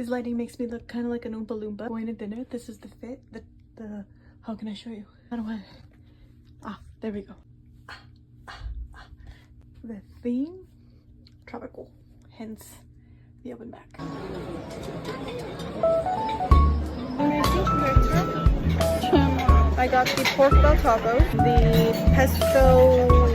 This lighting makes me look kind of like an Oompa Loompa. Going to dinner, this is the fit. How can I show you? How do I? Ah, there we go. The theme, tropical, hence the open back. I got the pork bell taco, the pesto